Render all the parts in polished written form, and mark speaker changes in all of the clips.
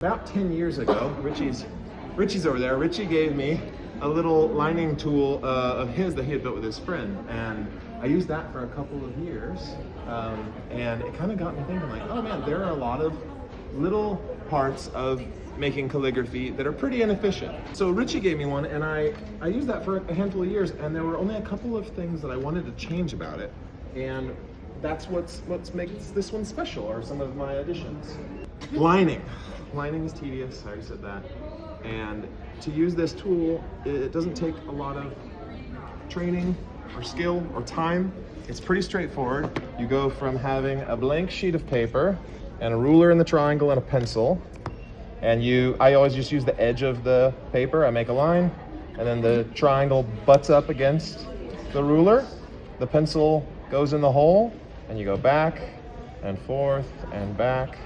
Speaker 1: About 10 years ago, Richie's over there. Richie gave me a little lining tool of his that he had built with his friend, and I used that for a couple of years, and it kind of got me thinking, like, oh man, there are a lot of little parts of making calligraphy that are pretty inefficient. So Richie gave me one, and I used that for a handful of years, and there were only a couple of things that I wanted to change about it, and that's what makes this one special, or some of my additions. Lining is tedious, I already said that. And to use this tool, it doesn't take a lot of training or skill or time. It's pretty straightforward. You go from having a blank sheet of paper and a ruler in the triangle and a pencil. And I always just use the edge of the paper. I make a line, and then the triangle butts up against the ruler. The pencil goes in the hole, and you go back and forth and back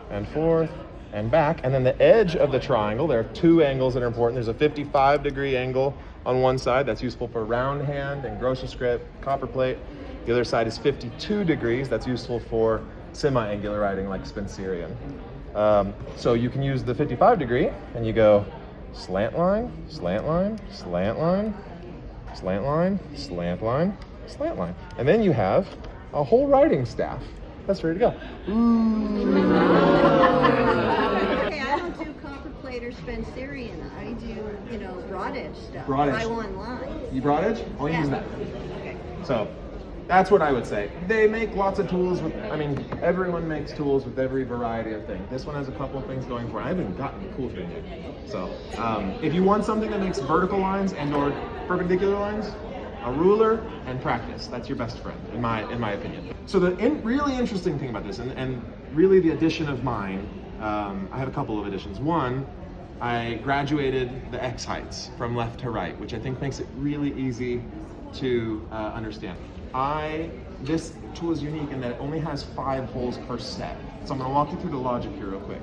Speaker 1: and forth and back, and then the edge of the triangle, there are two angles that are important. There's a 55-degree angle on one side that's useful for round hand and grocer script, copper plate. The other side is 52 degrees, that's useful for semi-angular writing like Spencerian. So you can use the 55 degree, and you go slant line, slant line, slant line, slant line, slant line, slant line. And then you have a whole writing staff that's ready to go.
Speaker 2: Okay, I don't do copper plate or Spencerian. I do, broad edge stuff.
Speaker 1: Broad edge.
Speaker 2: I want lines.
Speaker 1: You broad edge? I'll use that.
Speaker 2: Okay.
Speaker 1: So that's what I would say. They make lots of tools with, everyone makes tools with every variety of things. This one has a couple of things going for it. I haven't gotten the cool thing yet. So if you want something that makes vertical lines and or perpendicular lines, a ruler and practice. That's your best friend, in my opinion. So the really interesting thing about this, and really the addition of mine, I have a couple of additions. One, I graduated the X heights from left to right, which I think makes it really easy to understand. This tool is unique in that it only has 5 holes per set. So I'm gonna walk you through the logic here real quick.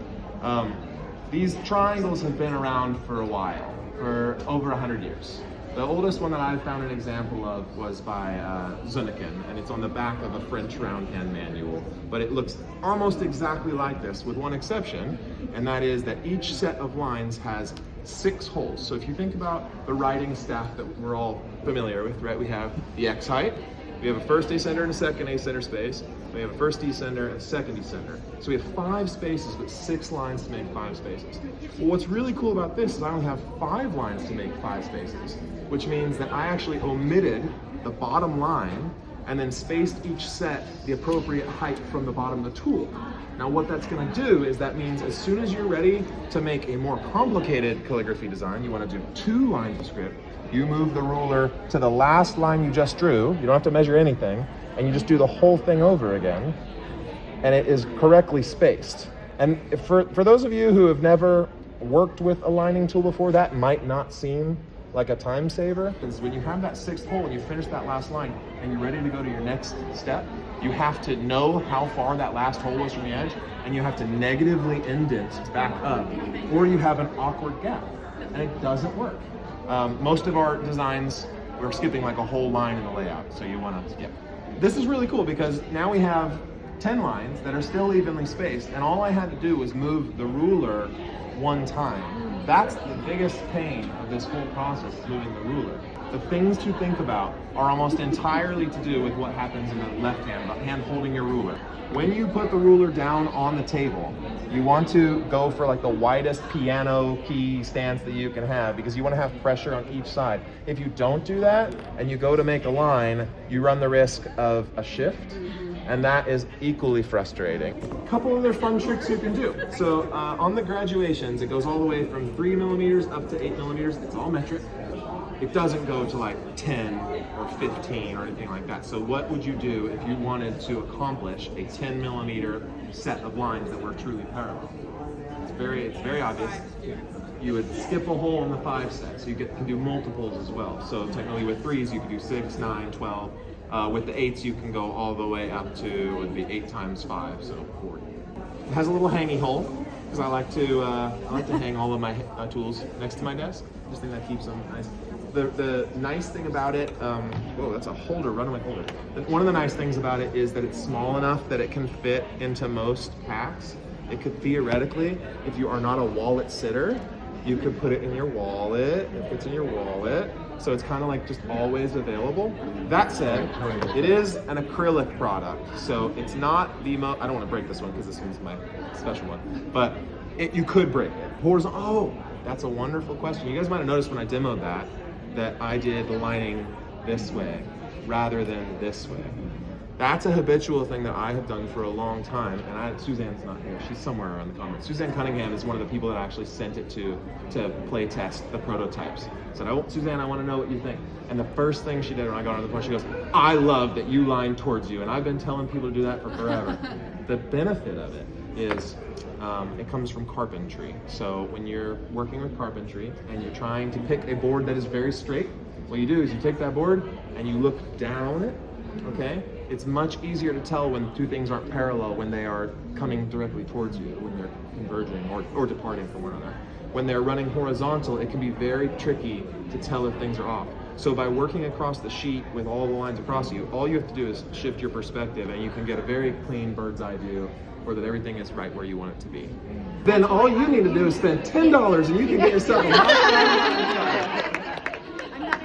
Speaker 1: These triangles have been around for a while, for over 100 years. The oldest one that I've found an example of was by Zunnekin, and it's on the back of a French roundhand manual. But it looks almost exactly like this, with one exception, and that is that each set of lines has 6 holes. So if you think about the writing staff that we're all familiar with, right? We have the X height, we have a first ascender and a second ascender space, we have a first descender and a second descender. So we have 5 spaces with 6 lines to make 5 spaces. Well, what's really cool about this is I only have 5 lines to make 5 spaces, which means that I actually omitted the bottom line and then spaced each set the appropriate height from the bottom of the tool. Now what that's gonna do is that means as soon as you're ready to make a more complicated calligraphy design, you wanna do 2 lines of script, you move the ruler to the last line you just drew, you don't have to measure anything, and you just do the whole thing over again, and it is correctly spaced. And for those of you who have never worked with a lining tool before, that might not seem like a time saver. Because when you have that 6th hole and you finish that last line and you're ready to go to your next step, you have to know how far that last hole is from the edge, and you have to negatively indent back up, or you have an awkward gap, and it doesn't work. Most of our designs, we're skipping like a whole line in the layout, so you want to skip. This is really cool because now we have 10 lines that are still evenly spaced, and all I had to do was move the ruler 1 time. That's the biggest pain of this whole process, is moving the ruler. The things to think about are almost entirely to do with what happens in the left hand, the hand holding your ruler. When you put the ruler down on the table, you want to go for like the widest piano key stance that you can have, because you want to have pressure on each side. If you don't do that and you go to make a line, you run the risk of a shift, and that is equally frustrating. A couple other fun tricks you can do. So on the graduations, it goes all the way from 3 millimeters up to 8 millimeters. It's all metric. It doesn't go to like 10 or 15 or anything like that. So what would you do if you wanted to accomplish a 10 millimeter set of lines that were truly parallel? It's very obvious. You would skip a hole in the 5 set, so you can do multiples as well. So technically with 3s, you could do 6, 9, 12. With the 8s, you can go all the way up to, would be 8 times 5, so 40. It has a little hangy hole, because I like to hang all of my tools next to my desk. I just think that keeps them nice. The nice thing about it, whoa, that's a holder, runaway holder. One of the nice things about it is that it's small enough that it can fit into most packs. It could theoretically, if you are not a wallet sitter, you could put it in your wallet. It fits in your wallet. So it's kind of like just always available. That said, it is an acrylic product. So it's not the most, I don't want to break this one because this one's my special one, but you could break it. Horizontal, oh, that's a wonderful question. You guys might have noticed when I demoed that I did the lining this way rather than this way. That's a habitual thing that I have done for a long time, and Suzanne's not here. She's somewhere around the comments. Suzanne Cunningham is one of the people that actually sent it to play test the prototypes. Said, oh, Suzanne, I want to know what you think. And the first thing she did when I got on the phone, she goes, I love that you line towards you, and I've been telling people to do that for forever. The benefit of it is it comes from carpentry. So when you're working with carpentry and you're trying to pick a board that is very straight, what you do is you take that board and you look down it, okay? It's much easier to tell when two things aren't parallel when they are coming directly towards you, when they're converging or departing from one another. When they're running horizontal, it can be very tricky to tell if things are off. So by working across the sheet with all the lines across you, all you have to do is shift your perspective and you can get a very clean bird's eye view or that everything is right where you want it to be. Then all you need to do is spend $10 and you can get yourself a